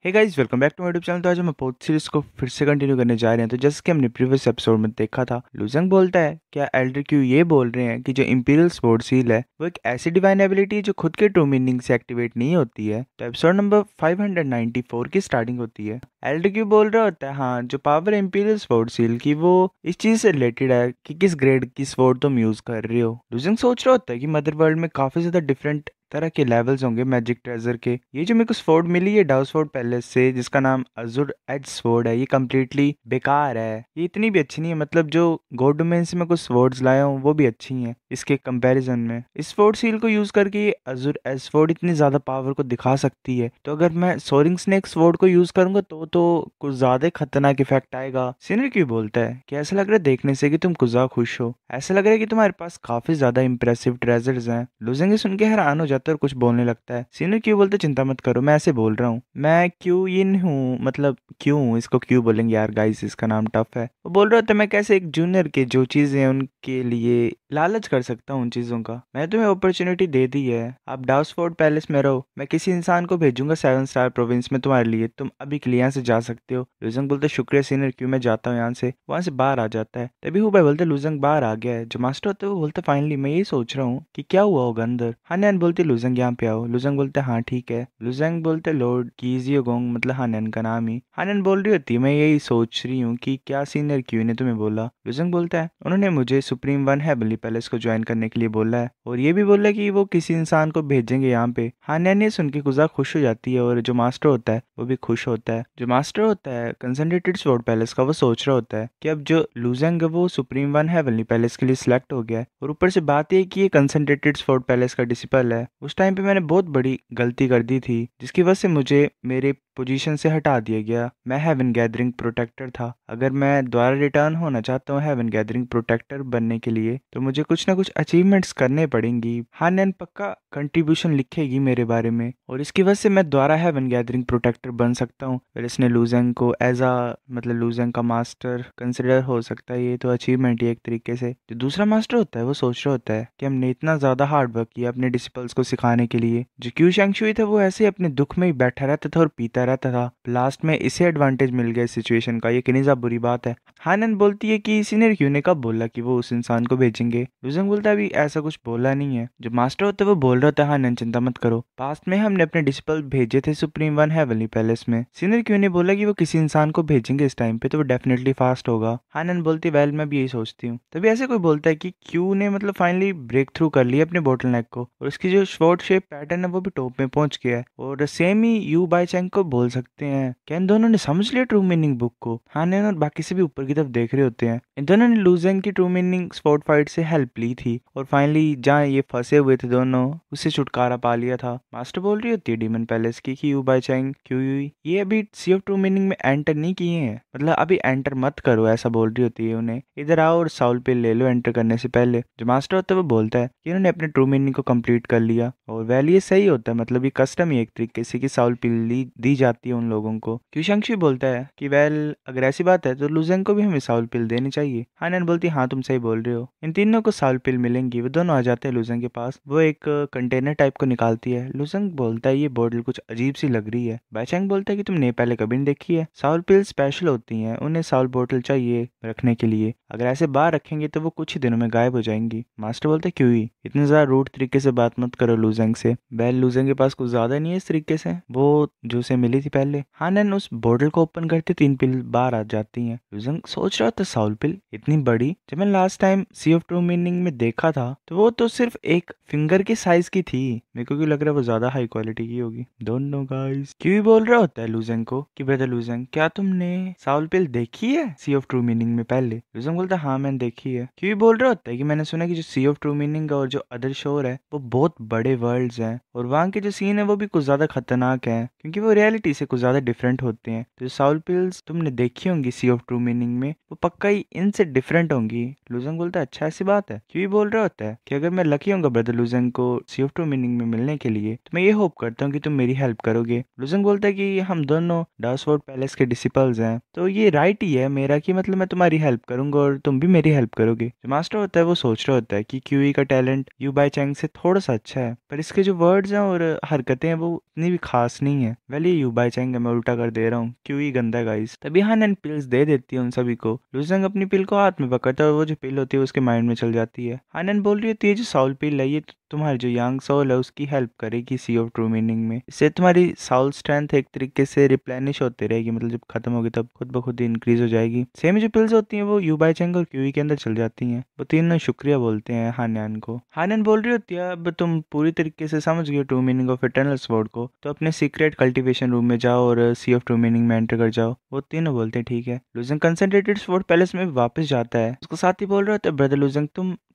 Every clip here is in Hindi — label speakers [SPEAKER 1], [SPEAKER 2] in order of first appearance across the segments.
[SPEAKER 1] Hey guys, welcome back to my YouTube channel. तो आज हम पोथ सीरीज को फिर से कंटिन्यू करने जा रहे हैं। तो जैसे कि हमने प्रीवियस एपिसोड में देखा था, लुजंग बोलता है क्या एल्डर क्यू ये बोल रहे हैं कि जो इंपीरियल स्वॉर्ड सील है वो एक ऐसी डिवाइन एबिलिटी है जो खुद के ट्रू मीनिंग से एक्टिवेट नहीं होती है। तो एपिसोड नंबर 594 की स्टार्टिंग होती है। एल्डर क्यू बोल रहा होता है हाँ, जो पावर इंपीरियल स्वॉर्ड सील की वो इस चीज से रिलेटेड है कि किस ग्रेड की स्वॉर्ड तुम यूज कर रहे हो। लुजंग सोच रहा होता है कि मदर वर्ल्ड में काफी ज्यादा डिफरेंट तरह के लेवल्स होंगे मैजिक ट्रेजर के। ये जो मेरे को स्वॉर्ड मिली है डाउसफोर्ड पैलेस से, जिसका नाम अजुर एज स्वॉर्ड है, ये कम्प्लीटली बेकार है। ये इतनी भी अच्छी नहीं है। मतलब जो गॉड डोमेन से मैं कुछ स्वॉर्ड्स लाया हूँ वो भी अच्छी हैं इसके कंपैरिजन में। इस स्वॉर्ड सील को यूज करके ये अजुर एज स्वॉर्ड इतनी ज्यादा पावर को दिखा सकती है। तो अगर मैं सोरिंग स्नेक स्वॉर्ड को यूज करूंगा तो कुछ ज्यादा खतरनाक इफेक्ट आएगा। सीनियर क्यों बोलता है कि ऐसा लग रहा है देखने से कि तुम कुछ ज्यादा खुश हो, ऐसा लग रहा है कि तुम्हारे पास काफी ज्यादा इंप्रेसिव ट्रेजर्स हैं। लुजेंगे सुन के हैरान हो जाता है और कुछ बोलने लगता है। सीनियर क्यों बोलते चिंता मत करो, मैं ऐसे बोल रहा हूँ, मैं क्यों इन हूँ, मतलब क्यों, इसको क्यों बोलेंगे यार गाइस, इसका नाम टफ है। वो बोल रहा था मैं कैसे एक जूनियर के जो चीजें उनके लिए लालच कर सकता हूँ उन चीजों का। मैं तुम्हें अपॉर्चुनिटी दे दी है, आप डाउसफोर्ड पैलेस में रहो, मैं किसी इंसान को भेजूंगा 7 स्टार प्रोविंस में तुम्हारे लिए, तुम अभी के लिए यहाँ से जा सकते हो। लुजंग बोलते शुक्रिया सीनियर क्यों, मैं जाता हूँ यहाँ से। वहां से बाहर आ जाता है। तभी हुबे बोलते लुजंग बाहर आ गया है। जो मास्टर होते हैं वो बोलते फाइनली, मैं यही सोच रहा हूँ कि क्या हुआ होगा अंदर। हानैन बोलती लुजंग यहाँ पे आओ। लुजंग बोलते हाँ ठीक है। लुजंग बोलते लॉर्ड कीजियो गोंग, मतलब हानैन का नाम ही। हानैन बोल रही होती है मैं यही सोच रही हूँ कि क्या सीनियर क्यों ने तुम्हें बोला। लुजंग बोलता है उन्होंने मुझे सुप्रीम वन हेवनली पैलेस को ज्वाइन करने के लिए बोला है और ये भी बोला है कि वो किसी इंसान को भेजेंगे यहाँ पे। हानैन ये सुन के गुजा खुश हो जाती है और जो मास्टर होता है वो भी खुश होता है। जो मास्टर होता है कंसंट्रेटेड स्वॉर्ड पैलेस का, वो सोच रहा होता है कि अब जो लुजंग है वो सुप्रीम वन हेवनली पैलेस के लिए सिलेक्ट हो गया है। और ऊपर से बात ये कि ये कंसंट्रेटेड स्वॉर्ड पैलेस का डिसिपल है। उस टाइम पे मैंने बहुत बड़ी गलती कर दी थी जिसकी वजह से मुझे मेरे पोजीशन से हटा दिया गया। मैं हेवन गैदरिंग प्रोटेक्टर था। अगर मैं दोबारा रिटर्न होना चाहता हूँ हेवन गैदरिंग प्रोटेक्टर बनने के लिए तो मुझे कुछ ना कुछ अचीवमेंट्स करने पड़ेंगी। हानैन पक्का कंट्रीब्यूशन लिखेगी मेरे बारे में और इसकी वजह से मैं दोबारा हेवन गैदरिंग प्रोटेक्टर बन सकता हूँ। फिर इसने लुजंग को एज अ मतलब लुजंग का मास्टर कंसिडर हो सकता है। ये तो अचीवमेंट ही एक तरीके से। जो दूसरा मास्टर होता है वो सोच रहा होता है कि हमने इतना ज्यादा हार्ड वर्क किया अपने डिसिपल्स को सिखाने के लिए। जो क्यू शैंगशुई था वो ऐसे अपने दुख में ही बैठा रहता था और पीता रहता था। लास्ट में इसे एडवांटेज मिल गया इस सिचुएशन का। ये कितनी ज्यादा बुरी बात है। हानन बोलती है कि सीनियर क्यू ने कब बोला कि वो उस इंसान को भेजेंगे। लुजंग बोलता है अभी ऐसा कुछ बोला नहीं है। जो मास्टर होता है वो बोल रहा था हानन चिंता मत करो, पास्ट में हमने अपने डिसिपल भेजे थे सुप्रीम वन हेवनली पैलेस में। सीनियर क्यू ने बोला कि वो किसी इंसान को भेजेंगे इस टाइम पे तो वो डेफिनेटली फास्ट होगा। हानन बोलती वेल मैं भी यही सोचती हूँ। तभी ऐसे कोई बोलता है कि क्यू ने मतलब फाइनली ब्रेक थ्रू कर लिया अपने बोटल नेक को और उसकी जो शॉर्ट शेप पैटर्न है वो भी टॉप में पहुंच गया है। और सेम ही यू बाई चैंग को बोल सकते हैं। क्या इन दोनों ने समझ लिया ट्रू मीनिंग बुक को। हानन और बाकी से भी ऊपर की तरफ देख रहे होते हैं। इन दोनों ने लुजंग की ट्रू मीनिंग स्पॉट फाइट से हेल्प ली थी और फाइनली जहाँ ये फंसे हुए थे दोनों उससे छुटकारा पा लिया था। मास्टर बोल रही होती है डीमन पैलेस की कि यू बाई चैंग क्यू ये अभी सी ऑफ ट्रू मीनिंग में एंटर नहीं किए हैं, मतलब अभी एंटर मत करो, ऐसा बोल रही होती है उन्हें। इधर आओ और साउल पिल ले लो एंटर करने से पहले। जो मास्टर होता है वो बोलता है कि इन्होंने अपने ट्रू मीनिंग को कंप्लीट कर लिया और वेल ये सही होता है, मतलब ये कस्टम ही एक तरीके से कि साउल पिल दी जाती है उन लोगों को। क्यूशंक्षी बोलता है कि वेल अगर ऐसी बात है तो लुजेंग को भी हमें साउल पिल देनी चाहिए। हानन बोलती है हाँ तुम सही बोल रहे हो, इन तीनों को साउल पिल मिलेंगी। वो दोनों आ जाते हैं लुजेंग के पास। वो एक कंटेनर टाइप को निकालती है। लुजेंग बोलता है ये बॉटल कुछ अजीब सी लग रही है। बाइचैंग बोलता है कि तुमने पहले कभी नहीं देखी है, साउल पिल स्पेशल होती हैं, उन्हें साउल बोतल चाहिए रखने के लिए, अगर ऐसे बाहर रखेंगे तो वो कुछ ही दिनों में गायब हो जाएंगी। मास्टर बोलते हैं क्यों ही इतने ज्यादा रूट तरीके से बात मत करो लुजेंग से। बेल लुजेंग के पास कुछ ज्यादा नहीं है इस तरीके से, वो जो उसे मिली थी पहले। हानन उस बोतल को ओपन करते 3 पिल बाहर आ जाती हैं। लुजेंग सोच रहा था साउल पिल इतनी बड़ी, जब मैंने last time sea of true meaning में देखा था तो वो तो सिर्फ एक फिंगर के साइज की थी। मेरे को क्यों लग रहा है वो ज्यादा हाई क्वालिटी की होगी। Don't know guys. क्यों ही बोल रहा होता है लुजेंग को कि ब्रदर लुजेंग क्या तुमने साउल पिल देखी है सी ऑफ ट्रू मीनिंग में पहले। लुजेंग बोलता है हाँ मैंने देखी है। क्यों ही बोल रहा होता है कि मैंने सुना कि जो सी ऑफ ट्रू मीनिंग और जो अदर शोर है वो बहुत बड़े वर्ल्ड्स हैं और वहाँ के जो सीन है वो भी कुछ ज्यादा खतरनाक है क्योंकि वो रियलिटी से कुछ ज्यादा डिफरेंट होते हैं। तो साउल पिल्स तुमने देखी होंगी सी ऑफ ट्रू मीनिंग में वो पक्का ही इनसे डिफरेंट होंगी। लुजेंग बोलता है अच्छा ऐसी बात है। क्यों ही बोल रहा होता है कि अगर मैं लकी होऊंगा ब्रदर लुजेंग को सी सी ऑफ ट्रू मीनिंग में मिलने के लिए, तो मैं ये होप करता हूँ कि तुम मेरी हेल्प करोगे। लुजंग बोलता है कि हम दोनों डार्कसवॉर्ड पैलेस के डिसिपल्स हैं, तो ये राइट ही है मेरा कि मतलब मैं तुम्हारी हेल्प करूंगा और तुम भी मेरी हेल्प करोगे। जो मास्टर होता है वो सोच रहा होता है कि क्यूई का टैलेंट यू बाई चैंग से थोड़ा सा अच्छा है, पर इसके जो वर्ड्स हैं और हरकतें हैं वो इतनी भी खास नहीं है। वेल ये यू बाई चैंग है, मैं उल्टा कर दे रहा हूँ, क्यूई गंदा गाइस। तभी हानन पिल्स दे देती है उन सभी को। लुजंग अपनी पिल को हाथ में पकड़ता है और वो जो पिल होती है उसके माइंड में चल जाती है। हानन बोल रही होती है जो साउल पिल है ये तुम्हारी जो यंग सोल है उसकी हेल्प करेगी सी ऑफ ट्रू मीनिंग में। इससे तुम्हारी साउल स्ट्रेंथ एक तरीके से रिप्लेनिश होती रहेगी, मतलब जब खत्म होगी तब खुद ब खुद इंक्रीज हो जाएगी। सेम जो पिल्स होती हैं वो यू बाई चैंग और क्यूई के अंदर चल जाती हैं। वो तीनों शुक्रिया बोलते हैं हानन को। हानन बोल रही होती है अब तुम पूरी तरीके से समझ गए true meaning of eternal sword को, तो अपने सीक्रेट कल्टीवेशन रूम में जाओ और सी ऑफ ट्रू मीनिंग में एंटर कर जाओ। वो तीनों बोलते हैं ठीक है। लुजंग कंसंट्रेटेड स्वॉर्ड पैलेस में वापस जाता है। उसको साथ ही बोल रहा होता है ब्रदर लुजंग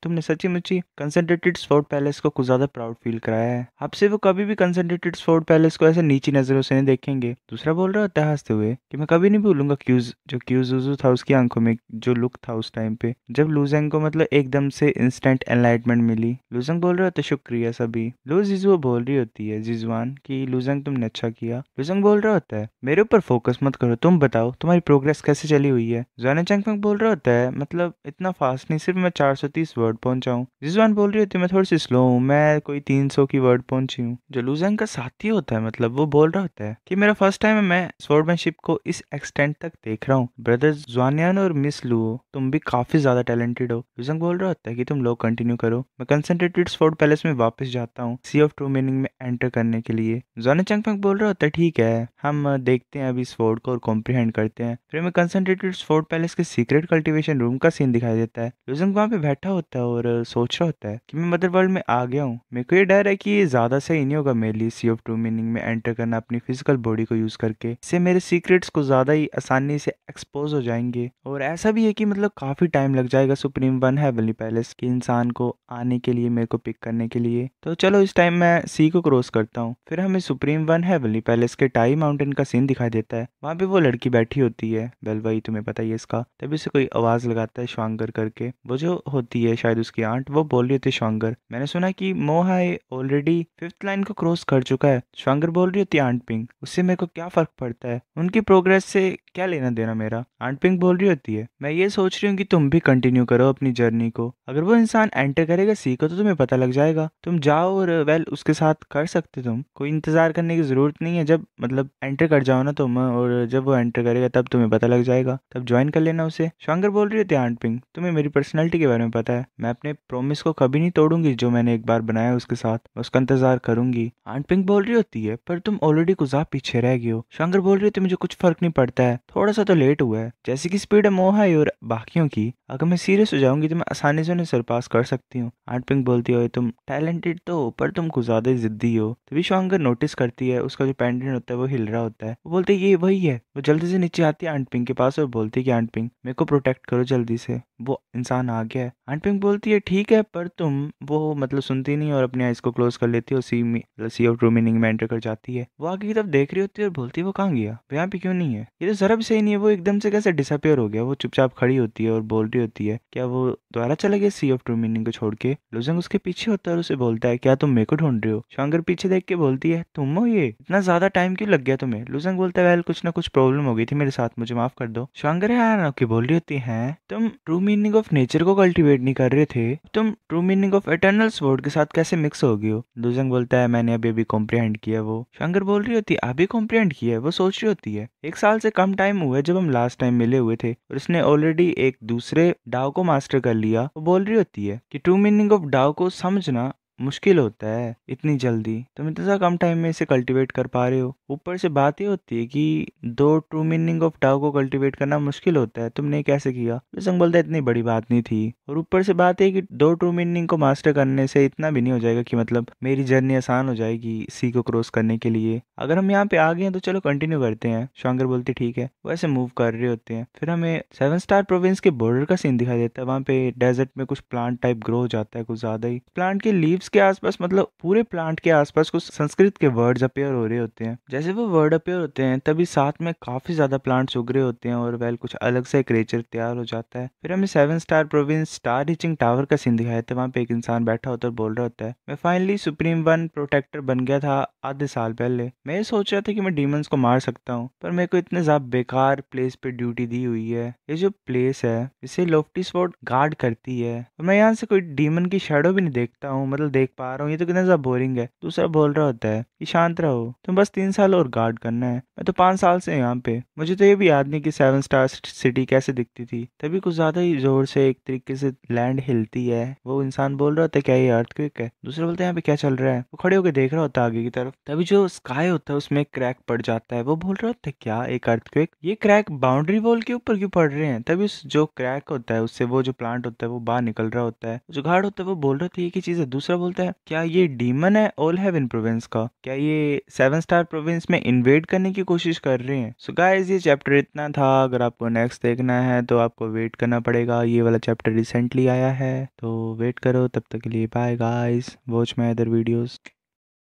[SPEAKER 1] तुमने सच्ची मुच्ची कंसंट्रेटेड स्वॉर्ड पैलेस को कुछ ज्यादा प्राउड फील कराया है। आपसे वो कभी भी कंसंट्रेटेड स्वॉर्ड पैलेस को ऐसे नीची नजरों से नहीं देखेंगे। दूसरा बोल रहा होता है हंसते हुए कि मैं कभी नहीं भूलूंगा क्यूजुजू था उसकी आंखों में जो लुक था उस टाइम पे जब लुजंग को मतलब एकदम से इंस्टेंट एनलाइटमेंट मिली। लुजंग बोल रहा होता है शुक्रिया सभी। लो जिजुओ बोल रही होती है जिजवान कि लुजंग तुमने अच्छा किया। लुजंग बोल रहा होता है मेरे ऊपर फोकस मत करो, तुम बताओ तुम्हारी प्रोग्रेस कैसे चली हुई है। जाने चंगफंग बोल रहा होता है मतलब इतना फास्ट नहीं, सिर्फ मैं 430 वर्ड पहुंचा हूँ। जिजवान बोल रही होती है मैं थोड़ी सी स्लो हूँ, मैं कोई 300 की वर्ड पहुंची हूँ। जो लुजंग का साथी होता है मतलब वो बोल रहा होता है कि मेरा फर्स्ट टाइम है, मैं स्वॉर्डमैनशिप को इस एक्सटेंट तक देख रहा हूँ। ब्रदर्स जुआनियान और मिस लुओ तुम भी काफी ज्यादा टैलेंटेड हो। लुजंग बोल रहा होता है कि तुम लोग कंटिन्यू करो, मैं कंसंट्रेटेड स्वॉर्ड पैलेस में वापस जाता हूँ सी ऑफ ट्रू मीनिंग में एंटर करने के लिए। जाने चंगफंग बोल रहा होता है ठीक है, हम देखते हैं अभी स्वॉर्ड को और कॉम्प्रिहेंड करते हैं। फिर हमें कंसंट्रेटेड स्वॉर्ड पैलेस के सीक्रेट कल्टीवेशन रूम का सीन दिखाई देता है। लुजंग वहां पे बैठा होता है और सोच रहा होता है कि मैं मदर वर्ल्ड में आ गया हूँ। मेरे को ये डर है कि ये ज्यादा सही नहीं होगा मेरे लिए सी ऑफ ट्रू मीनिंग में एंटर करना अपनी फिजिकल बॉडी को यूज करके। इससे मेरे सीक्रेट्स को ज्यादा ही आसानी से एक्सपोज हो जाएंगे और ऐसा भी है कि मतलब काफी टाइम लग जाएगा सुप्रीम वन हेवनली पैलेस के इंसान को आने के लिए, मेरे को पिक करने के लिए। तो चलो इस टाइम मैं सी को क्रॉस करता हूँ। फिर हमें सुप्रीम वन हेवनली पैलेस के टाई माउंटेन का सीन दिखाई देता है। वहां पे वो लड़की बैठी होती है, वेल वही तुम्हें पता ही है इसका। तभी से कोई आवाज लगाता है श्वांगर करके। वो जो होती है शायद उसकी आंट, वो बोल रही होती है श्वांगर मैंने सुना कि मोहाई ऑलरेडी 5th लाइन को क्रॉस कर चुका है। श्वांगर बोल रही होती है आंट पिंग उससे मेरे को क्या फर्क पड़ता है, उनकी प्रोग्रेस से क्या लेना देना मेरा। आंट पिंग बोल रही होती है मैं ये सोच रही हूँ कि तुम भी कंटिन्यू करो अपनी जर्नी को। अगर वो इंसान एंटर करेगा सी को तो तुम्हें पता लग जाएगा, तुम जाओ और वेल उसके साथ कर सकते, तुम कोई इंतजार करने की जरूरत नहीं है। जब मतलब एंटर कर जाओ ना तुम, और जब वो एंटर करेगा तब तुम्हें पता लग जाएगा, तब ज्वाइन कर लेना उसे। श्वांगर बोल रही होती है आंट पिंग तुम्हें मेरी पर्सनैलिटी के बारे में पता है, मैं अपने प्रॉमिस को कभी नहीं तोड़ूंगी जो मैंने एक बार बनाया उसके साथ, मैं उसका इंतजार करूंगी। आंट पिंग बोल रही होती है पर तुम ऑलरेडी कुछ आप पीछे रह गए हो। श्वांगर बोल रही होती है मुझे कुछ फर्क नहीं पड़ता है, थोड़ा सा तो लेट हुआ है। जैसे की स्पीड है मोहाई और बाकियों की, अगर मैं सीरियस हो जाऊंगी तो मैं आसानी से उन्हें सरपास कर सकती हूँ। आंट पिंग बोलती है तुम टैलेंटेड तो हो पर तुम कुछ ज्यादा ही जिद्दी हो। तभी श्वांगर नोटिस करती है उसका जो पेंडेंट होता है वो हिल रहा होता है। वो बोलते है ये वही है। वो जल्दी से नीचे आती है आंट पिंग के पास और बोलती है कि आंट पिंग मेरे को प्रोटेक्ट करो जल्दी से, वो इंसान आ गया है। आंट पिंग बोलती है ठीक है, पर तुम वो मतलब सुनती नहीं और अपनी आइज को क्लोज कर लेती है और सी ऑफ ट्रू मीनिंग में एंटर कर जाती है। वो आगे की तरफ देख रही होती है और बोलती है वो कहाँ गया, वो यहाँ पे क्यों नहीं है, ये तो जरा भी सही नहीं है, वो एकदम से कैसे डिसअपियर हो गया। वो चुपचाप खड़ी होती है और बोल रही होती है क्या वो दोबारा चला गया सी ऑफ ट्रू मीनिंग को छोड़ के। लुजंग उसके पीछे होता है और उसे बोलता है क्या तुम मेरे को ढूंढ रहे हो। श्वांगर पीछे देख के बोलती है तुम हो, ये इतना ज्यादा टाइम क्यों लग गया तुम्हें। लुजंग बोलता है वेल कुछ ना कुछ प्रॉब्लम हो गई थी मेरे साथ, मुझे माफ कर दो। श्वांगर है की बोल रही होती है तुम ट्रू मीनिंग ऑफ नेचर को कल्टीवेट नहीं कर रहे थे, तुम true meaning of eternal sword के साथ कैसे मिक्स हो गए हो। लुजंग बोलता है मैंने अभी अभी कॉम्प्रिहेंड किया। वो श्वांगर बोल रही होती है अभी कॉम्प्रिहेंड किया है। वो सोच रही होती है 1 साल से कम टाइम हुआ है जब हम लास्ट टाइम मिले हुए थे और इसने ऑलरेडी एक दूसरे डाव को मास्टर कर लिया। वो बोल रही होती है कि ट्रू मीनिंग ऑफ डाव को समझना मुश्किल होता है इतनी जल्दी, तुम इतना कम टाइम में इसे कल्टीवेट कर पा रहे हो। ऊपर से बात ये होती है कि 2 ट्रू मीनिंग ऑफ डाउ को कल्टीवेट करना मुश्किल होता है, तुमने कैसे किया। लुजंग बोलता है इतनी बड़ी बात नहीं थी, और ऊपर से बात है कि 2 ट्रू मीनिंग को मास्टर करने से इतना भी नहीं हो जाएगा कि मतलब मेरी जर्नी आसान हो जाएगी सी को क्रॉस करने के लिए। अगर हम यहाँ पे आ गए हैं तो चलो कंटिन्यू करते हैं। श्वांगर बोलते ठीक है। वैसे मूव कर रहे होते हैं। फिर हमें 7 स्टार प्रोविंस के बॉर्डर का सीन दिखाई देता है। वहाँ पे डेजर्ट में कुछ प्लांट टाइप ग्रो हो जाता है कुछ ज्यादा ही। प्लांट के लीव्स लीव्स के आसपास मतलब पूरे प्लांट के आसपास कुछ संस्कृत के वर्ड्स अपीयर हो रहे होते हैं। जैसे वो वर्ड अपीयर होते हैं तभी साथ में काफी ज्यादा प्लांट्स उग रहे होते हैं और वेल कुछ अलग सा क्रिएचर तैयार हो जाता है। फिर हमें 7 star province star reaching tower का सीन दिखाया था। वहाँ पे एक इंसान बैठा होता है और बोल रहा होता है, मैं फाइनली सुप्रीम वन प्रोटेक्टर बन गया था आधे साल पहले। मैं ये सोच रहा था कि मैं डीमंस को मार सकता हूँ, पर मेरे को इतने ज्यादा बेकार प्लेस पे ड्यूटी दी हुई है। ये जो प्लेस है इसे लोफ्टी स्वॉर्ड गार्ड करती है और मैं यहाँ से कोई डीमन की शेडो भी नहीं देखता हूँ, मतलब देख पा रहा हूँ। ये तो कितना ज्यादा बोरिंग है। दूसरा बोल रहा होता है कि शांत रहो, तुम बस 3 साल और गार्ड करना है। मैं तो 5 साल से यहाँ पे, मुझे तो ये भी याद नहीं कि 7 स्टार सिटी कैसे दिखती थी। तभी कुछ ज्यादा ही जोर से एक तरीके से लैंड हिलती है। वो इंसान बोल रहा होता है क्या ये अर्थक्वेक है। दूसरा बोलते हैं यहाँ पे क्या चल रहा है। वो खड़े होकर देख रहा होता है आगे की तरफ। तभी जो स्काई होता है उसमें क्रैक पड़ जाता है। वो बोल रहा होता है क्या एक अर्थक्वेक, ये क्रैक बाउंड्री वॉल के ऊपर क्यों पड़ रहे हैं। तभी उस जो क्रैक होता है उससे वो जो प्लांट होता है वो बाहर निकल रहा होता है। जो गार्ड होता है वो बोल रहा था ये की चीज है। दूसरा बोलता है क्या ये डीमन है ऑल हेवन प्रोविंस का, क्या ये 7 स्टार प्रोविंस में इन्वेड करने की कोशिश कर रहे हैं। सो गाइस ये चैप्टर इतना था। अगर आपको नेक्स्ट देखना है तो आपको वेट करना पड़ेगा। ये वाला चैप्टर रिसेंटली आया है तो वेट करो। तब तक के लिए bye guys, watch my other videos.